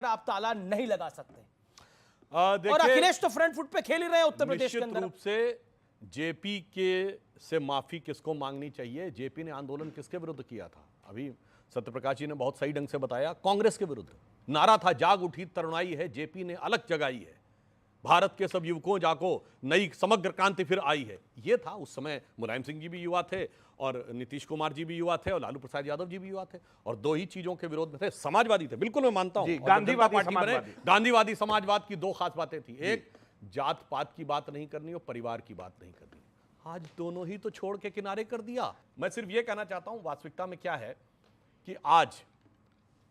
आप ताला नहीं लगा सकते। और अखिलेश तो फ्रंट फुट पे खेल ही रहे हैं उत्तर प्रदेश के अंदर। रूप से जेपी के से माफी किसको मांगनी चाहिए? जेपी ने आंदोलन किसके विरुद्ध किया था? अभी सत्यप्रकाश जी ने बहुत सही ढंग से बताया, कांग्रेस के विरुद्ध नारा था, जाग उठी तरुणाई है, जेपी ने अलग जगाई है, भारत के सब युवकों जाको नई समग्र क्रांति फिर आई है। ये था उस समय। मुलायम सिंह जी भी युवा थे और नीतीश कुमार जी भी युवा थे और लालू प्रसाद यादव जी भी युवा थे और दो ही चीजों के विरोध में थे। समाजवादी थे, बिल्कुल मैं मानता हूं। गांधीवादी समाजवाद की दो खास बातें थी, एक जात पात की बात नहीं करनी और परिवार की बात नहीं करनी। आज दोनों ही तो छोड़ के किनारे कर दिया। मैं सिर्फ ये कहना चाहता हूं वास्तविकता में क्या है कि आज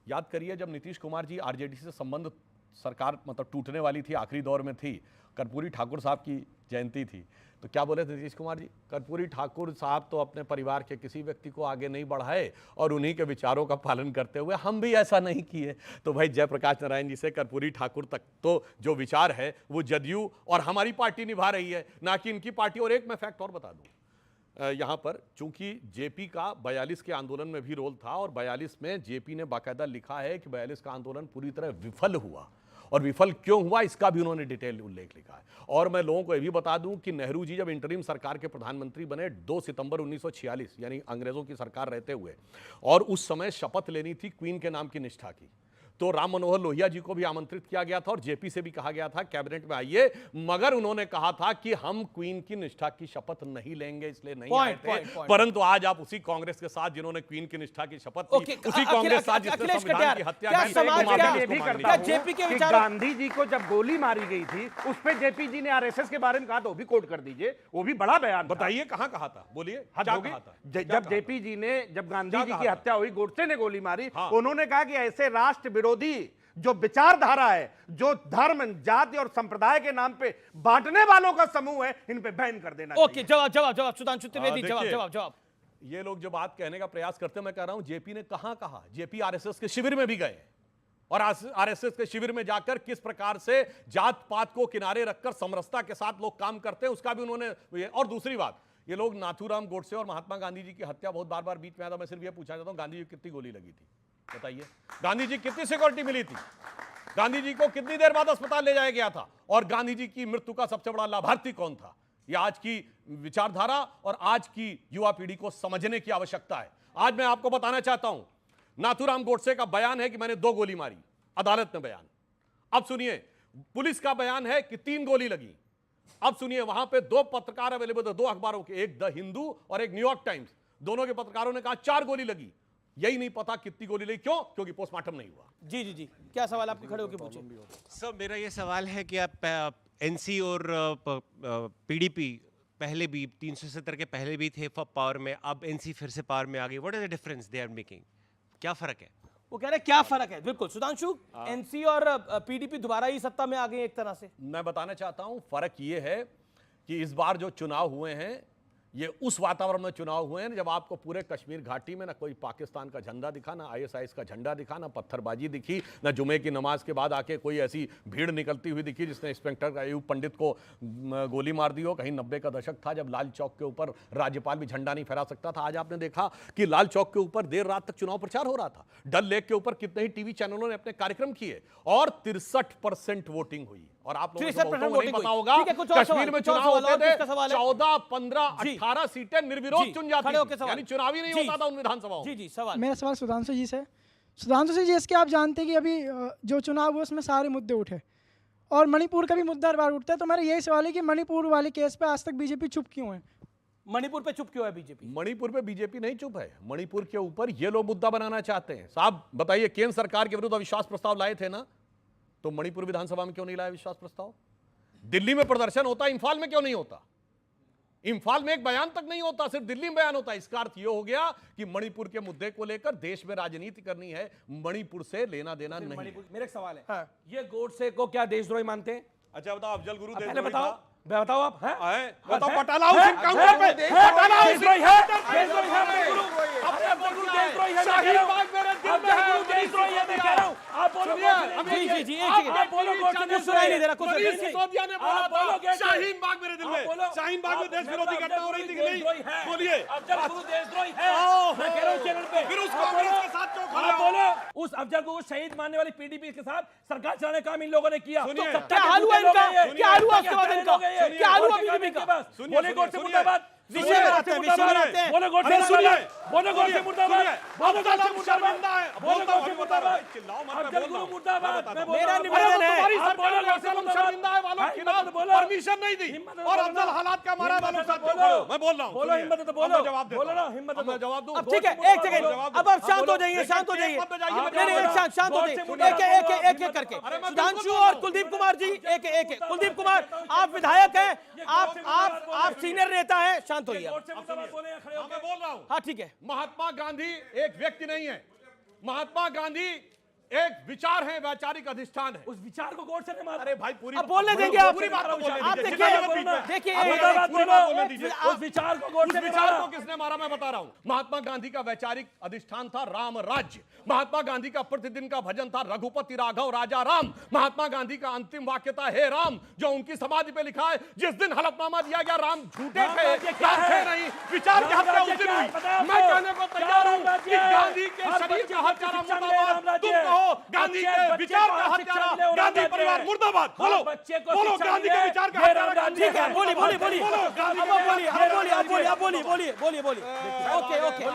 याद करिए जब नीतीश कुमार जी आरजेडी से संबंध सरकार मतलब टूटने वाली थी, आखिरी दौर में थी, कर्पूरी ठाकुर साहब की जयंती थी, तो क्या बोले थे नीतीश कुमार जी? कर्पूरी ठाकुर साहब तो अपने परिवार के किसी व्यक्ति को आगे नहीं बढ़ाए और उन्हीं के विचारों का पालन करते हुए हम भी ऐसा नहीं किए। तो भाई जयप्रकाश नारायण जी से कर्पूरी ठाकुर तक तो जो विचार है वो जदयू और हमारी पार्टी निभा रही है, ना कि इनकी पार्टी। और एक मैं फैक्ट और बता दूं यहाँ पर, चूंकि जेपी का 42 के आंदोलन में भी रोल था और 42 में जेपी ने बाकायदा लिखा है कि 42 का आंदोलन पूरी तरह विफल हुआ और विफल क्यों हुआ इसका भी उन्होंने डिटेल उल्लेख लिखा है। और मैं लोगों को यह भी बता दूं कि नेहरू जी जब इंटरिम सरकार के प्रधानमंत्री बने 2 सितंबर 1946 यानी अंग्रेजों की सरकार रहते हुए, और उस समय शपथ लेनी थी क्वीन के नाम की निष्ठा की, तो राम मनोहर लोहिया जी को भी आमंत्रित किया गया था और जेपी से भी कहा गया था कैबिनेट में आइए, मगर उन्होंने कहा था कि हम क्वीन की निष्ठा की शपथ नहीं लेंगे, इसलिए नहीं आए थे। परंतु आज आप उसी कांग्रेस के साथ जिन्होंने क्वीन की निष्ठा की शपथ ली, उसी कांग्रेस साथ जिसने संविधान की हत्या की, जेपी के विचार। गांधी जी को जब गोली मारी गई थी उस पर जेपी जी ने आरएसएस के बारे में कहा, तो भी कोट कर दीजिए, वो भी बड़ा बयान। बताइए कहां कहा था, बोलिए। जब जेपी जी ने, जब गांधी जी की हत्या हुई, गोडसे ने गोली मारी, उन्होंने कहा कि ऐसे राष्ट्र विरोधी जो विचारधारा है, जो धर्म, जाति और संप्रदाय के नाम पे बांटने वालों का समूह है, इन पे बैन कर देना चाहिए। जवाब सुधांशु त्रिवेदी, जवाब। ये लोग जो बात कहने का प्रयास करते हैं, मैं कह रहा हूं जेपी ने कहां कहा। जेपी आरएसएस के शिविर में भी गए और आरएसएस के शिविर में जाकर किस प्रकार से जात पात को किनारे रखकर समरसता के साथ लोग काम करते हैं उसका भी उन्होंने। और दूसरी बात, ये लोग नाथूराम गोडसे और महात्मा गांधी जी की हत्या बहुत बार बीच में आया था। मैं सिर्फ ये पूछना चाहता हूं, गांधी जी कितनी गोली लगी थी बताइए? गांधी जी कितनी सिक्योरिटी मिली थी? गांधी जी को कितनी देर बाद अस्पताल ले जाया गया था? और गांधी जी की मृत्यु का सबसे बड़ा लाभार्थी कौन था? ये आज की विचारधारा और आज की युवा पीढ़ी को समझने की आवश्यकता है। आज मैं आपको बताना चाहता हूं, नाथूराम गोडसे का बयान है कि मैंने 2 गोली मारी, अदालत में बयान। अब सुनिए, पुलिस का बयान है कि 3 गोली लगी। अब सुनिए, वहां पे 2 पत्रकार अवेलेबल थे, 2 अखबारों के, एक द हिंदू और एक न्यूयॉर्क टाइम्स। दोनों के पत्रकारों ने कहा 4 गोली लगी। यही नहीं पता कितनी गोली लगी। क्यों? क्योंकि पोस्टमार्टम नहीं हुआ। जी, क्या सवाल आपके खड़े होकर पूछे? सर, मेरा ये सवाल है कि आप एनसी और पीडीपी पहले भी 370 के पहले भी थे पावर में, अब एनसी फिर से पावर में आ गई। What is the difference they are making? क्या फर्क है? वो कह रहे हैं क्या फर्क है। बिल्कुल सुधांशु, एनसी और पीडीपी दोबारा ही सत्ता में आ गई एक तरह से। मैं बताना चाहता हूं फर्क ये है कि इस बार जो चुनाव हुए हैं ये उस वातावरण में चुनाव हुए हैं जब आपको पूरे कश्मीर घाटी में ना कोई पाकिस्तान का झंडा दिखा, ना आईएसआईएस का झंडा दिखा, ना पत्थरबाजी दिखी, ना जुमे की नमाज के बाद आके कोई ऐसी भीड़ निकलती हुई दिखी जिसने इंस्पेक्टर अयूब पंडित को गोली मार दी हो। कहीं 90 का दशक था जब लाल चौक के ऊपर राज्यपाल भी झंडा नहीं फहरा सकता था। आज आपने देखा कि लाल चौक के ऊपर देर रात तक चुनाव प्रचार हो रहा था। डल लेक के ऊपर कितने ही टीवी चैनलों ने अपने कार्यक्रम किए और 63% वोटिंग हुई। और आप लोगों को नहीं पता होगा, कश्मीर में चुनाव होते थे 14, 15, 18 सीटें निर्विरोध चुन जाती थी, यानी चुनाव ही नहीं होता था उन विधानसभाओं। जी सवाल। मेरा सवाल सुधांशु जी से। सुधांशु जी, इसके आप जानते हैं कि अभी जो चुनाव हुआ उसमें सारे मुद्दे उठे और मणिपुर का भी मुद्दा हर बार उठता है, तो मेरा यही सवाल है कि मणिपुर वाले केस पे आज तक बीजेपी चुप क्यों है? मणिपुर पे चुप क्यों है बीजेपी? मणिपुर पे बीजेपी नहीं चुप है। मणिपुर के ऊपर ये लोग मुद्दा बनाना चाहते हैं। साहब बताइए, केंद्र सरकार के विरुद्ध अविश्वास प्रस्ताव लाए थे ना, तो मणिपुर विधानसभा में क्यों नहीं लाया विश्वास प्रस्ताव? दिल्ली में प्रदर्शन होता, इंफाल में क्यों नहीं होता? इंफाल में एक बयान तक नहीं होता, सिर्फ दिल्ली में बयान होता है। इसका अर्थ यह हो गया कि मणिपुर के मुद्दे को लेकर देश में राजनीति करनी है, मणिपुर से लेना देना नहीं। मेरा एक सवाल है, ये गोडसे को क्या देशद्रोही मानते हैं? अच्छा बताओ, अफजल गुरु पहले बताओ, बताओ आप हैं? बताओ बटाला हाउस इनकाउंटर पे बटाला हाउस देशद्रोही है, देशद्रोही है अपने गुरु, अपने गुरु देशद्रोही है, शाहीन बाग मेरे दिल में है, गुरु देशद्रोही है, मैं कह रहा हूं। आप बोलो जी, एक सेकंड। आप बोलो गोडसे कुछ सुनाई नहीं दे रहा, कुछ मनीष सिसोदिया ने बोला आप बोलो था गेट शाहीन बाग मेरे दिल आप में, बोलो। शाहीन बाग में देश विरोधी घटना हो रही थी कि नहीं? बोलिए। अफजल गुरु देशद्रोही है, मैं कह रहा हूं चैनल पे। फिर उस आप कांग्रेस बोलो, के साथ क्यों खड़े आप हो? बोलो उस अफजल को शहीद मानने वाली पीडीपी के साथ सरकार चलाने का काम इन लोगों ने किया। सुनिए। तो क्या हाल हुआ इनका? क्या हाल हुआ उसके बाद इनका? क्या हाल हुआ बीजेपी बीजेपी का? का? बोले गोडसे मुर्दाबाद, विषय में आते हैं, विषय में आते हैं। बोले गोडसे मुर्दाबाद, बोले गोडसे मुर्दाबाद, बोले गोडसे अफजल मुर्दाबाद, शर्मिंदा है। बोले गोडसे मुर्दाबाद, चिल्लाओ मत, मैं अफजल बोल रहा गुरु हूं। मुर्दाबाद। मैं बोल मेरा रहा हूं। निवेदन है। तुम्हारी आप सरकार बोलो ने अफजल मुर्दाबाद। शर्मिंदा है वालों हाँ, के हिम्मत खिलाफ तो बोलो। परमिशन नहीं दी हिम्मत तो और बोलो अफजल ना। हालात का मारा वालों के साथ क्यों बोलो। खड़े हो? मैं बोल रहा हूं। बोलो, सुनिए। हिम्मत तो अब बोलो। मैं जवाब देता बोलो ना, हूं। हिम्मत अब तो मैं जवाब दूं। अब ठीक है, एक सेकंड, अब आप शांत हो जाइए, शांत हो जाइए। मत बजाइए, मैं नहीं नहीं, एक शांत शांत हो गोडसे जाइए, मुर्दाबाद एक बोलो, एक एक करके। अरे मैं सुधांशु बिल्कुल और बोल कुलदीप कुमार जी, एक एक कुलदीप कुमार, आप विधायक हैं, आप सीनियर नेता हैं, शांत होइए आप। गोडसे मुर्दाबाद बोले या खड़े हाँ, होके? मैं बोल रहा हूं। हाँ ठीक है। महात्मा गांधी एक व्यक्ति नहीं है, महात्मा गांधी एक विचार है, वैचारिक अधिष्ठान है। उस विचार को गोडसे ने मारा। अरे भाई पूरी अब बोलने देंगे आप। पूरी बात तो बोलने आप दीजिए। देखिए, जितना भी बीच में- देखिए, अब एक- मुर्दाबाद पूरी बोलो, बात बोलने बोलो दीजिए। उस विचार को उस गोडसे ने विचार मारा। को किसने मारा मैं बता रहा हूं। महात्मा गांधी का वैचारिक अधिष्ठान था राम राज्य। महात्मा गांधी का प्रतिदिन का भजन था रघुपति राघव राजा राम। महात्मा गांधी का अंतिम वाक्य था हे राम, जो उनकी समाधि पे लिखा है। जिस दिन हलफनामा दिया गया राम झूठे राम थे, राज्य क्या राम है? थे नहीं, विचार की राम हत्या राज्य उस दिन क्या है? हुई। बताओ मैं आपको। कहने को क्या तैयार राम हूं राज्य कि है? गांधी के हर शरीर बच्चे का को हत्यारा शिक्षा मिले, मुर्दाबाद। राम राज्य तुम है। कहो गांधी अच्छे के बच्चे विचार को का शिक्षा हत्यारा मिले, राम गांधी राज्य परिवार है। मुर्दाबाद। हर बोलो बच्चे को बोलो शिक्षा गांधी के मिले, विचार का ये हत्यारा राम गांधी ठीक है, है। बोलिए बोलिए बोलिए। बोलो गांधी अब के बोलिए, अब विचार बोलिए, अब गांधी बोलिए, है। अब बोलिए, बोलिए, बोलिए, बोलिए। ओके ओके,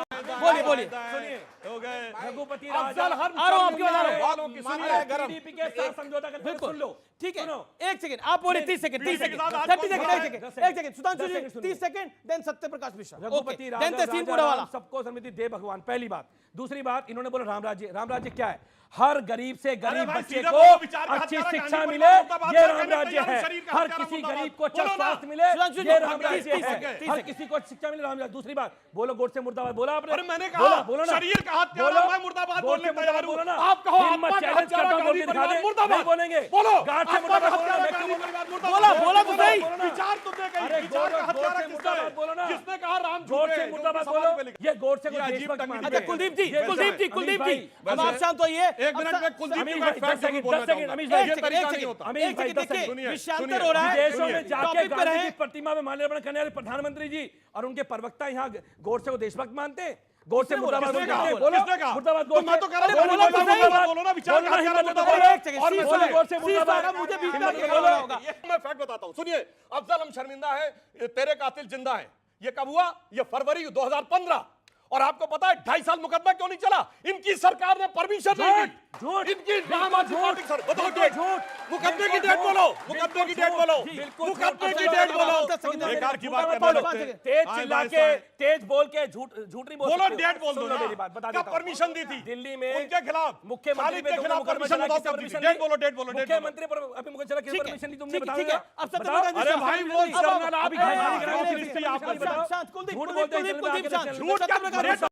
बोलिए बोलिए। सुनिए, हो गए रघुपति अफजल राजा हर आ रहा हूं, आपकी बात आ रहा हूं। वालों की सुनिए गरम। पीडीपी के साथ समझौता करके बिल्कुल सुन लो। ठीक है, सुनो। एक सेकंड आप बोले, 30 सेकंड, 30 PDP के सेकंड, साथ आज 30 कौन सेकंड, खड़ा एक है? सेकंड, 10 एक सेकंड। सुधांशु जी, सेकंड सुनिए। 30 second, then Satyaprakash Mishra. Raghupati okay, then Tahseen Raja पूरा वाला। राम सबको समिति दे भगवान। पहली बात। दूसरी बात, इन्होंने बोला राम राज्य। राम राज्य क्या है? हर गरीब से गरीब भाई, बच्चे सीधा को बोलो, विचार का अच्छी हत्यारा शिक्षा गांधी मिले, मुर्दाबाद ये का राम कहने राज्य तैयार है। हूं, शरीर का हर हत्यारा किसी मुर्दाबाद। गरीब को अच्छा बोलो ना। स्वास्थ्य मिले, सुधांशु जी, ये राम 30 राज्य है। सेकंड, हर किसी को शिक्षा मिले, राम राज्य। दूसरी बात, बोलो गोडसे मुर्दाबाद। बोला आपने? अरे मैंने कहा, बोला, बोलो ना। शरीर का हत्यारा, बोलो, मैं मुर्दाबाद गोडसे बोलने तैयार हूं। बोलो ना। आप कहो हिम्मत आत्मा का चैलेंज हत्यारा करता हूं, बोल के गांधी दिखा दे। परिवार मुर्दाबाद। नहीं बोलेंगे। बोलो गांठ से आत्मा का मुर्दाबाद बोलो ना, हत्यारा मैं गांधी क्यों परिवार बोलूं? मुर्दाबाद। बोला तो सही। बोलो ना। विचार तुमने कही, अरे विचार का गोडसे हत्यारा मुर्दाबाद किसका बोलो ना। है? जिसने कहा राम झूठे गोडसे हैं, जो मुर्दाबाद उनकी समाधि बोलो। पे लिखा। ये गोडसे को ये अजीब देशभक्त तकनीक मानते अच्छा हैं। कुलदीप जी, ये कुलदीप जी, अमीश कुलदीप भाई, जी, अब आप शांत होइए। एक मिनट में कुलदीप अमीश जी भाई, मैं फैक्ट 10 सेकंड, बोलना 10 सेकंड, चाहूंगा। अमीश भाई, ये तरीका नहीं एक होता। सेकंड, अमीश भाई, 10 देखिए, सेकंड। सुनिए, विषयांतर सुनिए। हो रहा है। विदेशों में जाके टॉपिक पे गांधी रहे। की प्रतिमा में माल्यार्पण करने वाले प्रधानमंत्री जी और उनके प्रवक्ता यहाँ गोडसे को देशभक्त मानते हैं। गोडसे मुर्दाबाद किसने बोलते कहा? हैं। बोलो, किसने कहा? मुर्दाबाद तो मैं तो कह रहा हूं, गोडसे। बोलो तो ना, सही। बोलो ना, विचार का हत्यारा हिम्मत मुर्दाबाद। बोलो। एक सेकंड, और मैं सीस सुनिए, वाला, गोडसे सीस मुर्दाबाद। वाला मुझे बीच में हिम्मत आके बोलो। बोलना होगा। मैं फैक्ट बताता हूं। सुनिए, अफजल हम शर्मिंदा है, ये तेरे कातिल जिंदा है। ये कब हुआ? ये फरवरी 2015। और आपको पता है 2.5 साल मुकदमा क्यों नहीं चला? इनकी सरकार ने परमिशन नहीं दी। झूठ, इनकी ड्रामाटिक सर बताओ डेट। मुकदमे की डेट बोलो, मुकदमे की डेट बोलो, मुकदमे की डेट बोलो। बेकार की बात करने लगते हैं। तेज हाँ, चिल्ला भाई के, साहब। तेज बोल के झूठ नहीं बोल बोलो सकते हो। डेट बोल दो सुन लो ना। मेरी बात, बता कब देता हूं। परमिशन दी थी दिल्ली में उनके खिलाफ? मुख्यमंत्री खालिद पे के तुमने खिलाफ मुकदमा परमिशन चला, बताओ किससे कब दी थी? परमिशन डेट दी? बोलो, डेट बोलो, डेट बोलो। मुख्यमंत्री पर अभी मुझे चला किस परमिशन दी तुमने बता ठीक है, अब सत्यप्रकाश अरे भाई वो शर्मा आप ही अरे, खाली अरे, कराओ अरे, किसकी अरे, आपको शांत, बताओ। शांत, कुलदीप, झूठ कुलदीप, बोलते हैं, कुलदीप, चैनल पे आके शांत। चैनल झूठ पे। क्या सत्यप्रकाश डेट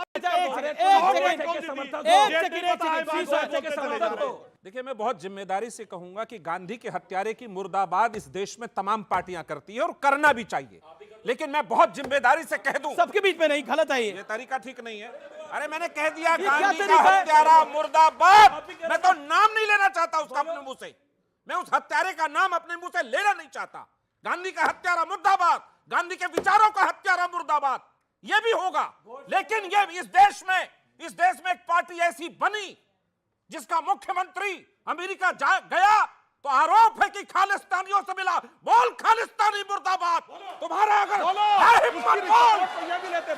अच्छा, एक सेकंड, डेट एक कौन सेकंड, दी थी? एक डेट सेकंड, नहीं एक पता है, सेकंड, भाई सीस साहब वाले बोलते चले समर्थक जा रहे हो। हैं। देखिए मैं बहुत जिम्मेदारी से कहूंगा कि गांधी के हत्यारे की मुर्दाबाद इस देश में तमाम पार्टियां करती है और करना भी चाहिए, लेकिन मैं बहुत जिम्मेदारी से कह दूं सबके बीच में नहीं, गलत है ये। ये तरीका ठीक नहीं है। अरे मैंने कह दिया ये क्या गांधी का तरीका है? हत्यारा मुर्दाबाद। मैं तो नाम नहीं लेना चाहता उसका अपने मुंह से। मैं उस हत्यारे का नाम अपने मुंह से लेना नहीं चाहता। गांधी का हत्यारा मुर्दाबाद, गांधी के विचारों का हत्यारा मुर्दाबाद, ये भी होगा। लेकिन ये इस देश में एक पार्टी ऐसी बनी जिसका मुख्यमंत्री अमेरिका गया तो आरोप है कि खालिस्तानियों से मिला। बोल खालिस्तानी मुर्दाबाद। तुम्हारा अगर है हिम्मत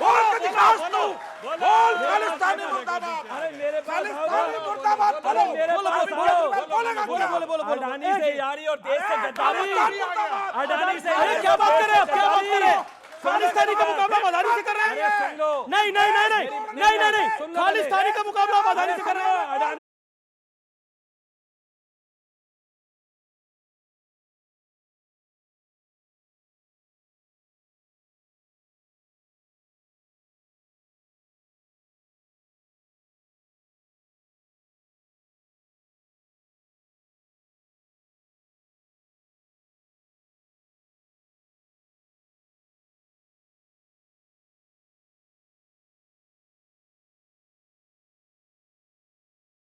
बोल के दिखाओ तू। बोल खालिस्तानी मुर्दाबाद। अरे मेरे पास आओ। खालिस्तानी मुर्दाबाद अरे मेरे बोलो। पास बोलो, आओ। बोलेगा क्या? अडानी से यारी और देश से गद्दारी। अडानी से अरे क्या बात कर रहे हो, क्या बात कर रहे हो? खालिस्तानी का मुकाबला मदारी से कर रहे अरे हैं? सुन लो। नहीं नहीं नहीं नहीं नहीं नहीं नहीं, सुन लो खालिस्तानी का मुकाबला मदारी से कर रहे हैं। अडानी